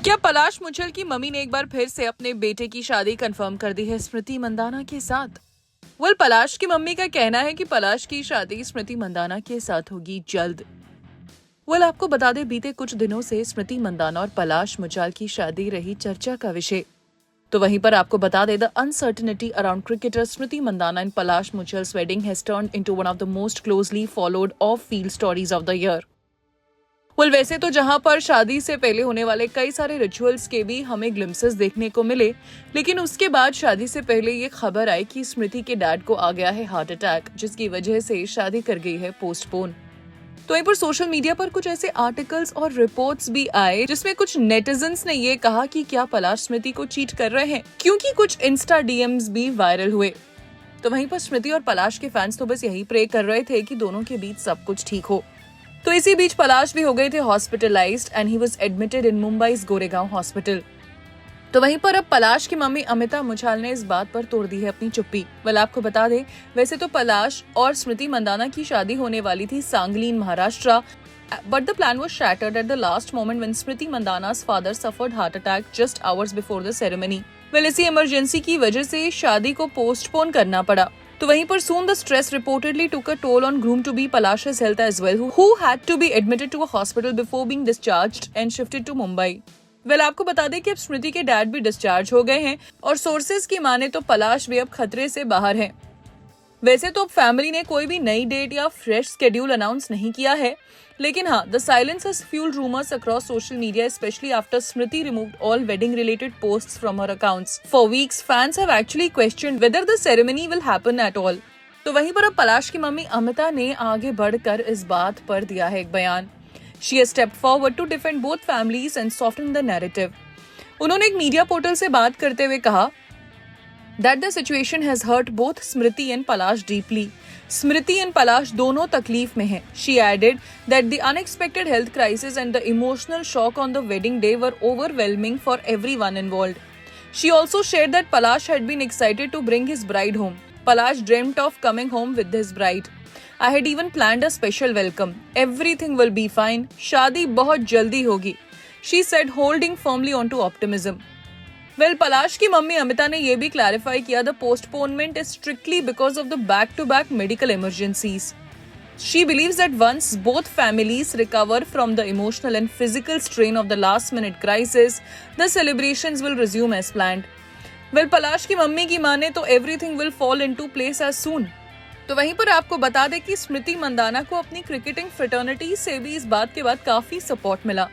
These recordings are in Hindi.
क्या पलाश मुचल की मम्मी ने एक बार फिर से अपने बेटे की शादी कंफर्म कर दी है स्मृति मंदाना के साथ? पलाश की मम्मी का कहना है कि पलाश की शादी स्मृति मंदाना के साथ होगी जल्द। आपको बता दें, बीते कुछ दिनों से स्मृति मंदाना और पलाश मुचल की शादी रही चर्चा का विषय। तो वहीं पर आपको बता दें, the uncertainty around cricketer Smriti Mandhana and Palash Muchhal's wedding has turned into one of the most closely followed off field stories of the year. वैसे तो जहां पर शादी से पहले होने वाले कई सारे रिचुअल्स के भी हमें ग्लिम्सेस देखने को मिले, लेकिन उसके बाद शादी से पहले ये खबर आई कि स्मृति के डैड को आ गया है हार्ट अटैक, जिसकी वजह से शादी कर गई है पोस्टपोन। तो वहीं पर सोशल मीडिया पर कुछ ऐसे आर्टिकल्स और रिपोर्ट्स भी आए जिसमें कुछ नेटिजन्स ने ये कहा कि क्या पलाश स्मृति को चीट कर रहे हैं, क्योंकि कुछ इंस्टा डीएम्स भी वायरल हुए। तो वहीं पर स्मृति और पलाश के फैंस तो बस यही प्रे कर रहे थे कि दोनों के बीच सब कुछ ठीक हो। तो इसी बीच पलाश भी हो गए थे hospitalised and he was admitted in मुंबई's Goregaon hospital. तो वहीं पर अब पलाश की मम्मी अमिता मुछाल ने इस बात पर तोड़ दी है अपनी चुप्पी। आपको बता दें, वैसे तो पलाश और स्मृति मंदाना की शादी होने वाली थी सांगलीन, Maharashtra, but the plan was shattered at the last moment when Smriti Mandhana's father suffered heart attack just hours before the ceremony। इसी इमरजेंसी की वजह से शादी को पोस्टपोन करना पड़ा। तो वहीं पर soon the stress reportedly took a toll on groom to be Palash's health as well, who had to be admitted to a hospital before being discharged and shifted to Mumbai। आपको बता दें कि अब स्मृति के डैड भी डिस्चार्ज हो गए हैं और सोर्सेज की माने तो पलाश भी अब खतरे से बाहर हैं। वैसे तो अब फैमिली ने कोई भी नई डेट या फ्रेश शेड्यूल अनाउंस नहीं किया है, लेकिन हाँ, the silence has fuelled rumours across social media, specially after Smriti removed all wedding related posts from her accounts. For weeks fans have actually questioned whether the ceremony will happen at all. तो वहीं पर अब पलाश की मम्मी अमिता ने आगे बढ़कर इस बात पर दिया है एक बयान। She has stepped forward to defend both families and soften the narrative. उन्होंने एक मीडिया पोर्टल से बात करते हुए कहा that the situation has hurt both Smriti and Palash deeply। Smriti and Palash दोनों तकलीफ में हैं। She added that the unexpected health crisis and the emotional shock on the wedding day were overwhelming for everyone involved। She also shared that Palash had been excited to bring his bride home। Palash dreamt of coming home with his bride। I had even planned a special welcome। Everything will be fine। शादी बहुत जल्दी होगी। She said, holding firmly onto optimism। पलाश की मम्मी अमिता ने यह भी क्लैरिफाई किया, the postponement is strictly because of the back to back medical emergencies. She believes that once both families recover from the emotional and physical strain of the last minute crisis, the celebrations will resume as planned. Palash की मम्मी की माने तो everything will fall into place as soon. तो वहीं पर आपको बता दें कि स्मृति मंदाना को अपनी क्रिकेटिंग फ्रेटर्निटी से भी इस बात के बाद काफी सपोर्ट मिला।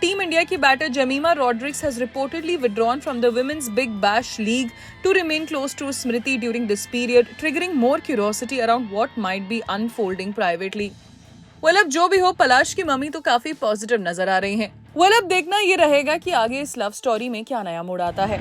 टीम इंडिया की batter Jemimah Rodrigues has reportedly withdrawn from the Women's Big Bash League to remain close to Smriti during this period, triggering more curiosity around what might be unfolding privately। अब जो भी हो, पलाश की मम्मी तो काफी पॉजिटिव नजर आ रही हैं। अब देखना ये रहेगा कि आगे इस लव स्टोरी में क्या नया मोड़ आता है।